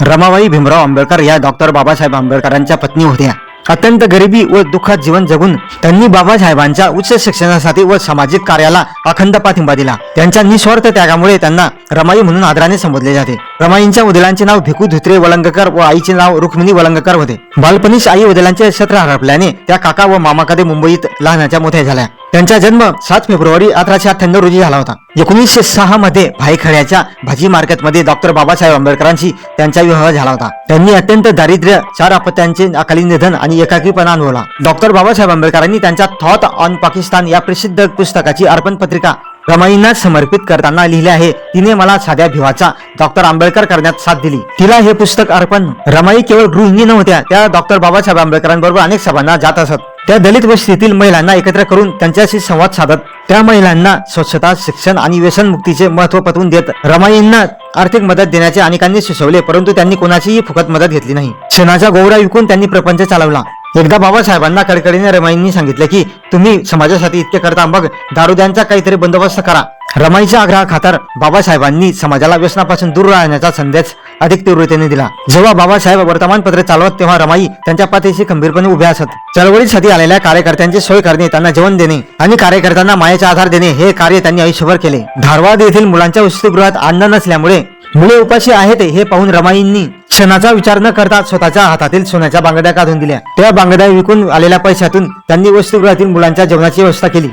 रमाबाई भीमराव आंबेडकर या डॉक्टर बाबासाहेब आंबेडकरांच्या पत्नी होत्या. अत्यंत गरिबी व दुःखात जीवन जगून त्यांनी बाबासाहेबांच्या उच्च शिक्षणासाठी व सामाजिक कार्याला अखंड पाठिंबा दिला. त्यांच्या निस्वार्थ त्यागामुळे त्यांना रमाई म्हणून आदराने संबोधले जाते. रमाईंच्या वडिलांचे नाव भिकू धुत्रे वलंगकर व आईचे नाव रुक्मिणी वलंगकर होते. बालपणीच आई वडिलांचे छत्र हरपल्याने त्या काका व मामाकडे मुंबईत लहानाच्या मोठ्या झाल्या. त्यांचा जन्म 7 फेब्रुवारी 1898 रोजी झाला होता. 1906 मध्ये भाईखळ्याच्या भाजी मार्केटमध्ये डॉक्टर बाबासाहेब आंबेडकरांशी त्यांचा विवाह झाला होता. त्यांनी अत्यंत दारिद्र्य, 4 अपत्यांचे अकाली निधन आणि एकाकीपणा अनुभवला. डॉक्टर बाबासाहेब आंबेडकरांनी त्यांच्या थॉट ऑन पाकिस्तान या प्रसिद्ध पुस्तकाची अर्पण पत्रिका रमाईंना समर्पित करताना लिहिले आहे, तिने मला साध्या भिवाचा डॉक्टर आंबेडकर करण्यात साथ दिली. तिला हे पुस्तक अर्पण. रमाई केवळ गृहिणी नव्हत्या, त्या डॉक्टर बाबासाहेब आंबेडकरांबरोबर अनेक सभांना जात असत. त्या दलित वस्तीतील महिलांना एकत्र करून त्यांच्याशी संवाद साधत त्या महिलांना स्वच्छता, शिक्षण आणि व्यसनमुक्तीचे महत्त्व पटवून देत रमाईंना आर्थिक मदत देण्याचे अनेकांनी सुचवले, परंतु त्यांनी कोणाचीही फुकट मदत घेतली नाही. क्षणाचा गोवरा विकून त्यांनी प्रपंच चालवला. एकदा बाबासाहेबांना कडकडीने रमाईंनी सांगितले की तुम्ही समाजासाठी इतके करता, मग दारुद्यांचा काहीतरी बंदोबस्त करा. रमाईच्या आग्रहाखातर बाबासाहेबांनी समाजाला व्यसनापासून दूर राहण्याचा संदेश अधिक तीव्रतेने दिला. जेव्हा बाबासाहेब वर्तमानपत्रे चालवत तेव्हा रमाई त्यांच्या पाठीशी खंबीरपणे उभ्या असत. चळवळीसाठी आलेल्या कार्यकर्त्यांची सोय करणे, त्यांना जेवण देणे आणि कार्यकर्त्यांना मायेचा आधार देणे हे कार्य त्यांनी आयुष्यभर केले. धारवाड येथील मुलांच्या वसतिगृहात अन्न नसल्यामुळे मुले उपाशी आहेत हे पाहून रमाईंनी क्षणाचा विचार न करता स्वतःच्या हातातील सोन्याच्या बांगड्या काढून दिल्या. त्या बांगड्या विकून आलेल्या पैशातून त्यांनी वसतिगृहातील मुलांच्या जेवणाची व्यवस्था केली.